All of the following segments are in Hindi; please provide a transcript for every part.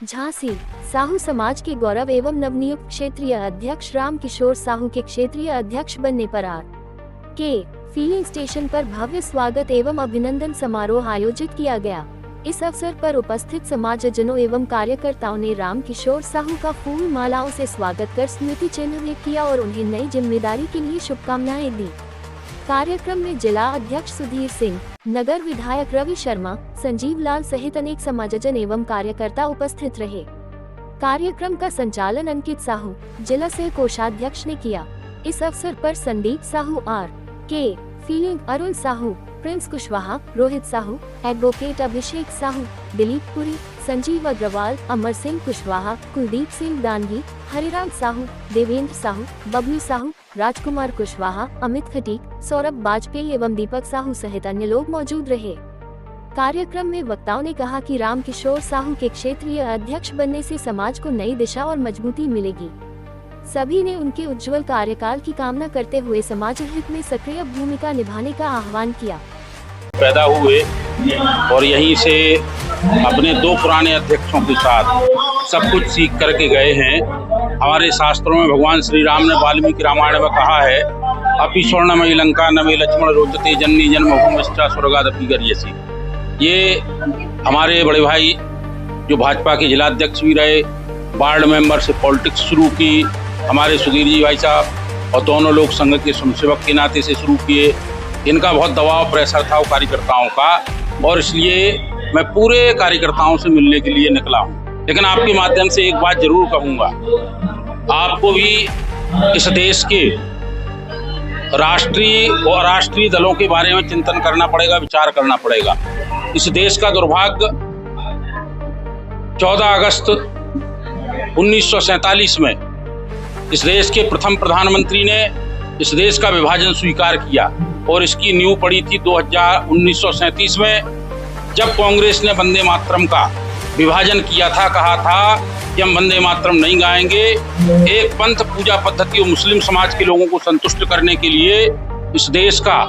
झांसी साहू समाज के गौरव एवं नवनियुक्त क्षेत्रीय अध्यक्ष राम किशोर साहू के क्षेत्रीय अध्यक्ष बनने पर के फिलिंग स्टेशन पर भव्य स्वागत एवं अभिनंदन समारोह आयोजित किया गया। इस अवसर पर उपस्थित समाजजनों एवं कार्यकर्ताओं ने राम किशोर साहू का फूल मालाओं से स्वागत कर स्मृति चिन्ह भेंट किया और उन्हें नई जिम्मेदारी के लिए शुभकामनाएं दी। कार्यक्रम में जिला अध्यक्ष सुधीर सिंह, नगर विधायक रवि शर्मा, संजीव लाल सहित अनेक समाजजन एवं कार्यकर्ता उपस्थित रहे। कार्यक्रम का संचालन अंकित साहू, जिला से कोषाध्यक्ष ने किया। इस अवसर पर संदीप साहू, के फीलिंग, अरुण साहू, प्रिंस कुशवाहा, रोहित साहू, एडवोकेट अभिषेक साहू, दिलीप पुरी, संजीव अग्रवाल, अमर सिंह कुशवाहा, कुलदीप सिंह दानगी, हरिराम साहू, देवेंद्र साहू, बबलू साहू, राजकुमार कुशवाहा, अमित खटीक, सौरभ वाजपेयी एवं दीपक साहू सहित अन्य लोग मौजूद रहे। कार्यक्रम में वक्ताओं ने कहा कि राम किशोर साहू के क्षेत्रीय अध्यक्ष बनने से समाज को नई दिशा और मजबूती मिलेगी। सभी ने उनके उज्जवल कार्यकाल की कामना करते हुए समाज हित में सक्रिय भूमिका निभाने का आह्वान किया। पैदा हुए और यहीं से अपने दो पुराने अध्यक्षों के साथ सब कुछ सीख करके गए हैं। हमारे शास्त्रों में भगवान श्री राम ने वाल्मीकि रामायण में कहा है, अपि स्वर्णमयी लंका नमे लक्ष्मण रोचते जननी जन्मभूमिश्च स्वर्गादपि गरीयसी। ये हमारे बड़े भाई जो भाजपा के जिलाध्यक्ष भी रहे, वार्ड मेंबर से पॉलिटिक्स शुरू की, हमारे सुधीर जी भाई साहब, और दोनों लोग संघ के स्वयंसेवक के नाते से शुरू किए। इनका बहुत दबाव प्रेशर था कार्यकर्ताओं का, और इसलिए मैं पूरे कार्यकर्ताओं से मिलने के लिए निकला हूँ। लेकिन आपके माध्यम से एक बात जरूर कहूँगा, आपको भी इस देश के राष्ट्रीय और अराष्ट्रीय दलों के बारे में चिंतन करना पड़ेगा, विचार करना पड़ेगा। इस देश का दुर्भाग्य 14 अगस्त 1947 में इस देश के प्रथम प्रधानमंत्री ने इस देश का विभाजन स्वीकार किया, और इसकी नींव पड़ी थी 1937 में, जब कांग्रेस ने वंदे मातरम का विभाजन किया था। कहा था कि हम वंदे मातरम नहीं गाएंगे। एक पंथ पूजा पद्धति और मुस्लिम समाज के लोगों को संतुष्ट करने के लिए इस देश का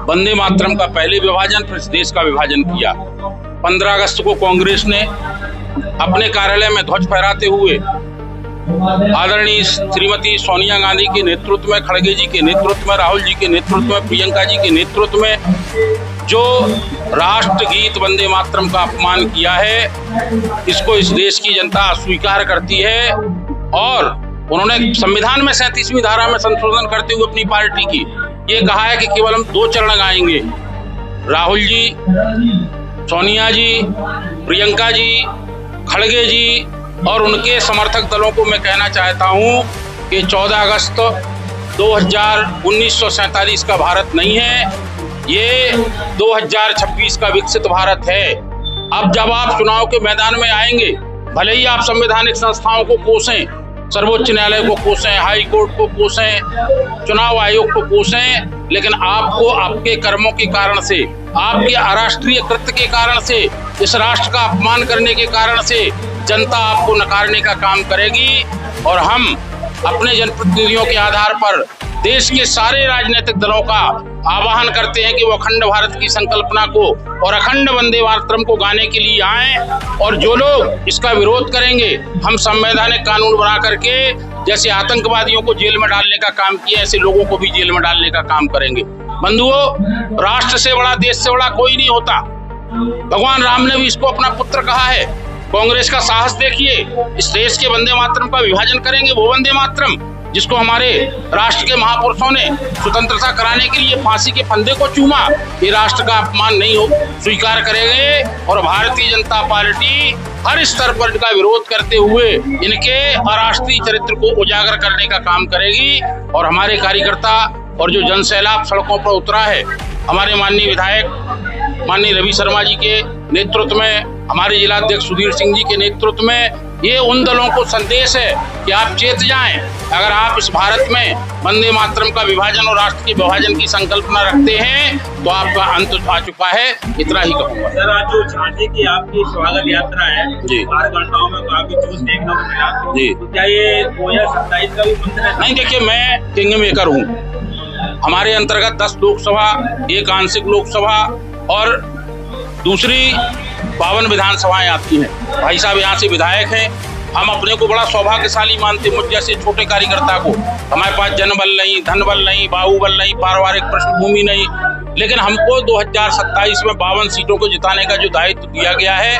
वंदे मातरम का पहले विभाजन, फिर इस देश का विभाजन किया। 15 अगस्त को कांग्रेस ने अपने कार्यालय में ध्वज फहराते हुए आदरणीय श्रीमती सोनिया गांधी के नेतृत्व में, खड़गे जी के नेतृत्व में, राहुल जी के नेतृत्व में, प्रियंका जी के नेतृत्व में जो राष्ट्रगीत वंदे मातरम का अपमान किया है, इसको इस देश की जनता अस्वीकार करती है। और उन्होंने संविधान में 37वीं धारा में संशोधन करते हुए अपनी पार्टी की ये कहा है कि केवल हम 2 चरण गाएंगे, राहुल जी, सोनिया जी, प्रियंका जी, खड़गे जी और उनके समर्थक दलों को मैं कहना चाहता हूं कि 14 अगस्त 1947 का भारत नहीं है, ये 2026 का विकसित भारत है। अब जब आप चुनाव के मैदान में आएंगे, भले ही आप संवैधानिक संस्थाओं को कोसें, सर्वोच्च न्यायालय को कोसें, हाई कोर्ट को कोसें, चुनाव आयोग को कोसें, लेकिन आपको आपके कर्मों के कारण से, आपके अराष्ट्रीय कृत्य के कारण से, इस राष्ट्र का अपमान करने के कारण से जनता आपको नकारने का काम करेगी। और हम अपने जनप्रतिनिधियों के आधार पर देश के सारे राजनीतिक दलों का आह्वान करते हैं कि वो अखंड भारत की संकल्पना को और अखंड वंदे मातरम को गाने के लिए आएं। और जो लोग इसका विरोध करेंगे, हम संवैधानिक कानून बना करके जैसे आतंकवादियों को जेल में डालने का काम किया, ऐसे लोगों को भी जेल में डालने का काम करेंगे। बंधुओं, राष्ट्र से बड़ा, देश से बड़ा कोई नहीं होता। भगवान राम ने भी इसको अपना पुत्र कहा है। कांग्रेस का साहस देखिए, इस देश के वंदे मातरम का विभाजन करेंगे, वो वंदे मातरम जिसको हमारे राष्ट्र के महापुरुषों ने स्वतंत्रता कराने के लिए फांसी के फंदे को चूमा, ये राष्ट्र का अपमान नहीं हो स्वीकार करेंगे। और भारतीय जनता पार्टी हर स्तर पर इनका विरोध करते हुए इनके अराष्ट्रीय चरित्र को उजागर करने का काम करेगी। और हमारे कार्यकर्ता और जो जनसैलाब सड़कों पर उतरा है, हमारे माननीय विधायक माननीय रवि शर्मा जी के नेतृत्व में, हमारे जिलाध्यक्ष सुधीर सिंह जी के नेतृत्व में, ये उन दलों को संदेश है कि आप चेत जाएं। अगर आप इस भारत में वंदे मातरम का विभाजन और राष्ट्र के विभाजन की संकल्पना रखते हैं तो आपका अंत आ चुका है। इतना ही कहूँगा। सर, आज जो झांसी की आपकी स्वागत यात्रा है जी, कार्यकर्ताओं में काफी जोश देखने को मिला जी, तो क्या ये 2027 का भी मंत्र है? नहीं, देखिए, मैं किंग मेकर हूँ। हमारे अंतर्गत 10 लोकसभा, 1 आंशिक लोकसभा और दूसरी 52 विधानसभाएं आती हैं। भाई साहब यहाँ से विधायक हैं। हम अपने को बड़ा सौभाग्यशाली मानते हैं, मुझ जैसे छोटे कार्यकर्ता को। हमारे पास जनबल नहीं, धनबल नहीं, बाहुबल नहीं, पारिवारिक पृष्ठभूमि नहीं, लेकिन हमको 2027 में 52 सीटों को जिताने का जो दायित्व दिया गया है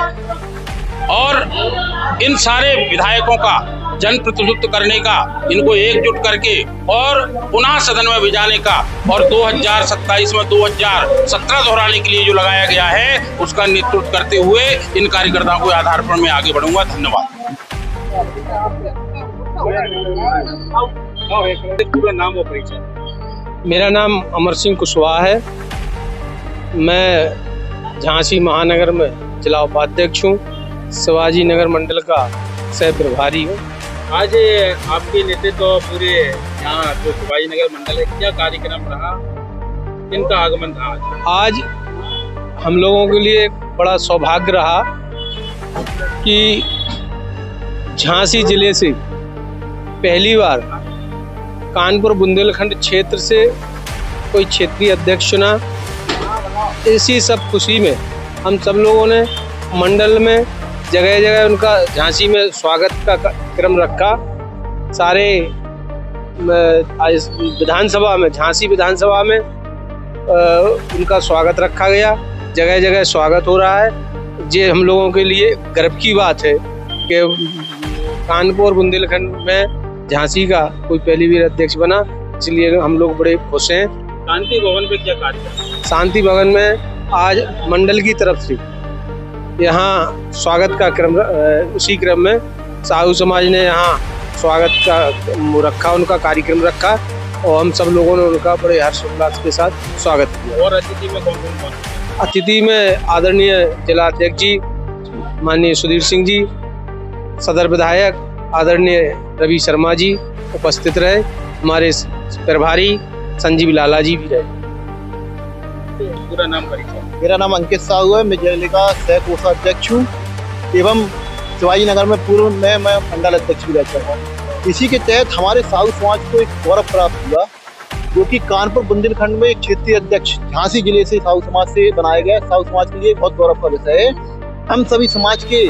और इन सारे विधायकों का जनप्रतिनिधित्व करने का, इनको एकजुट करके और पुनः सदन में भिजाने का और 2027 में 2017 दोहराने के लिए जो लगाया गया है उसका नेतृत्व करते हुए इन कार्यकर्ताओं के आधार पर मैं आगे बढ़ूंगा। धन्यवाद। पूरा नाम और परिचय। मेरा नाम अमर सिंह कुशवाहा है। मैं झांसी महानगर में जिला उपाध्यक्ष हूँ, शिवाजी नगर मंडल का सह प्रभारी हूँ। आज आपके नेतृत्व पूरे यहाँ जो शिवाजी नगर मंडल है, क्या कार्यक्रम रहा, किनका आगमन था आज हम लोगों के लिए बड़ा सौभाग्य रहा कि झांसी जिले से पहली बार कानपुर बुंदेलखंड क्षेत्र से कोई क्षेत्रीय अध्यक्ष चुना। इसी सब खुशी में हम सब लोगों ने मंडल में जगह जगह उनका झांसी में स्वागत का क्रम रखा। सारे विधानसभा में, झांसी विधानसभा में उनका स्वागत रखा गया। जगह जगह स्वागत हो रहा है। ये हम लोगों के लिए गर्व की बात है कि कानपुर बुंदेलखंड में झांसी का कोई पहली बार अध्यक्ष बना, इसलिए हम लोग बड़े खुश हैं। शांति भवन पे क्या कार्यक्रम? शांति भवन में आज मंडल की तरफ से यहाँ स्वागत का क्रम, उसी क्रम में साहू समाज ने यहाँ स्वागत का रखा, उनका कार्यक्रम रखा और हम सब लोगों ने उनका बड़े हर्षोल्लास के साथ स्वागत किया। और अतिथि में कौन कौन? अतिथि में आदरणीय जिला अध्यक्ष जी माननीय सुधीर सिंह जी, सदर विधायक आदरणीय रवि शर्मा जी उपस्थित रहे। हमारे प्रभारी संजीव लाला जी भी रहे। पूरा नाम परिचय। मेरा नाम अंकित साहू है। मैं जिले का सह कोषाध्यक्ष हूँ एवं शिवाजी नगर में पूर्व में मैं मंडल अध्यक्ष भी रह चुका हूँ। इसी के तहत हमारे साहू समाज को एक गौरव प्राप्त हुआ, जो कि कानपुर बुंदेलखंड में एक क्षेत्रीय अध्यक्ष झांसी जिले से साहू समाज से बनाया गया। साहू समाज के लिए बहुत गौरव का विषय है। हम सभी समाज के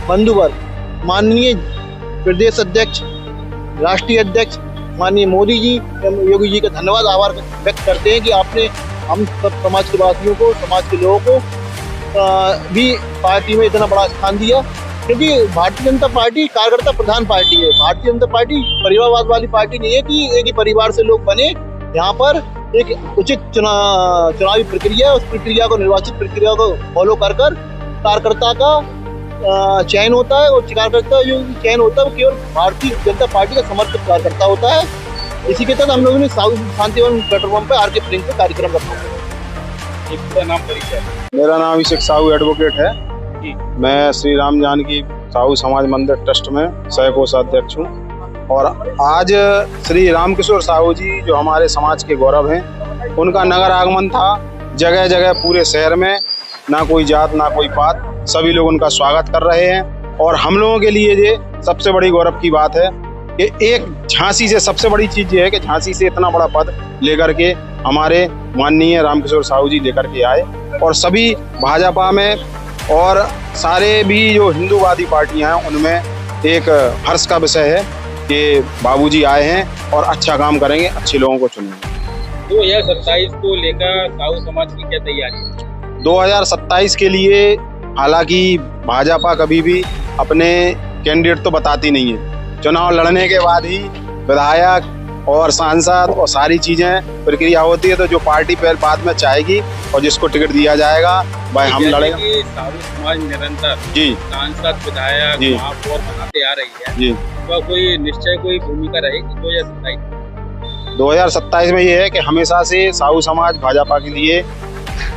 बंधुवर्ग माननीय प्रदेश अध्यक्ष, राष्ट्रीय अध्यक्ष माननीय मोदी जी, योगी जी का धन्यवाद, आभार व्यक्त करते हैं कि आपने हम सब समाज के वासियों को, समाज के लोगों को भी पार्टी में इतना बड़ा स्थान दिया। क्योंकि भारतीय जनता पार्टी कार्यकर्ता प्रधान पार्टी है। भारतीय जनता पार्टी परिवारवाद वाली पार्टी नहीं है कि एक ही परिवार से लोग बने। यहाँ पर एक उचित चुनावी प्रक्रिया, उस प्रक्रिया को, निर्वाचित प्रक्रिया को फॉलो कर कार्यकर्ता का चयन होता है और कार्यकर्ता जो चयन होता है वो केवल भारतीय जनता पार्टी का समर्थित कार्यकर्ता होता है। इसी के तहत हम लोगों ने शांति भवन पेट्रोल पंप पे आर.के. प्रिंग का कार्यक्रम रखा। नाम परिचय। मेरा नाम अभिषेक साहू एडवोकेट है। मैं श्री राम जानकी साहू समाज मंदिर ट्रस्ट में सह कोषाध्यक्ष हूँ और आज श्री रामकिशोर साहू जी जो हमारे समाज के गौरव हैं, उनका नगर आगमन था। जगह जगह पूरे शहर में ना कोई जात ना कोई पात, सभी लोग उनका स्वागत कर रहे हैं। और हम लोगों के लिए ये सबसे बड़ी गौरव की बात है कि एक झांसी से सबसे बड़ी चीज़ ये है कि झांसी से इतना बड़ा पद लेकर के हमारे माननीय रामकिशोर साहू जी लेकर के आए। और सभी भाजपा में और सारे भी जो हिंदूवादी पार्टियां हैं उनमें एक हर्ष का विषय है कि बाबूजी आए हैं और अच्छा काम करेंगे, अच्छे लोगों को चुनेंगे। 2027 को लेकर साहू समाज की क्या तैयारी है? 2027 के लिए हालांकि भाजपा कभी भी अपने कैंडिडेट तो बताती नहीं है। चुनाव लड़ने के बाद ही विधायक और सांसद और सारी चीजें प्रक्रिया होती है, तो जो पार्टी पहले बाद में चाहेगी और जिसको टिकट दिया जाएगा भाई हम लड़ेंगे। साहू समाज निरंतर जी सांसद विधायक जी महापौर बनाते आ रही है जी, तो कोई निश्चय कोई भूमिका रहेगी 2027 में ये है कि हमेशा से साहू समाज भाजपा के लिए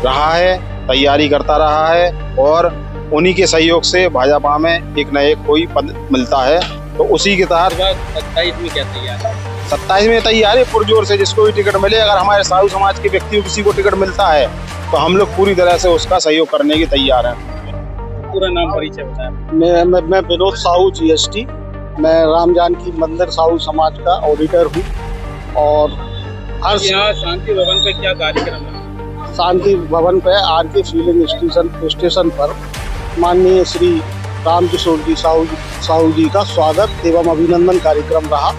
रहा है, तैयारी करता रहा है और उन्हीं के सहयोग से भाजपा में एक न एक कोई पद मिलता है। तो उसी के तहत 27 में क्या तैयारी है? 27 में तैयारी पुरजोर से, जिसको भी टिकट मिले। अगर हमारे साहू समाज के व्यक्ति को किसी को टिकट मिलता है तो हम लोग पूरी तरह से उसका सहयोग करने की तैयार हैं। पूरा नाम परिचय बताएं। मैं विनोद साहू GST, मैं राम जानकी मंदिर साहू समाज का ऑडिटर हूँ। और हर यहाँ शांति भवन पे क्या कार्यक्रम है? शांति भवन पे आर.के. फिलिंग स्टेशन पर माननीय श्री रामकिशोर जी साहू जी का स्वागत एवं अभिनंदन कार्यक्रम रहा,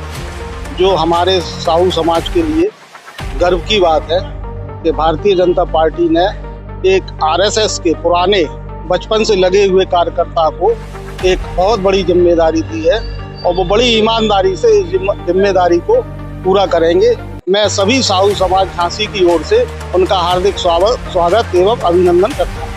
जो हमारे साहू समाज के लिए गर्व की बात है कि भारतीय जनता पार्टी ने एक आरएसएस के पुराने बचपन से लगे हुए कार्यकर्ता को एक बहुत बड़ी जिम्मेदारी दी है और वो बड़ी ईमानदारी से इस जिम्मेदारी को पूरा करेंगे। मैं सभी साहू समाज झांसी की ओर से उनका हार्दिक स्वागत एवं अभिनंदन करता हूँ।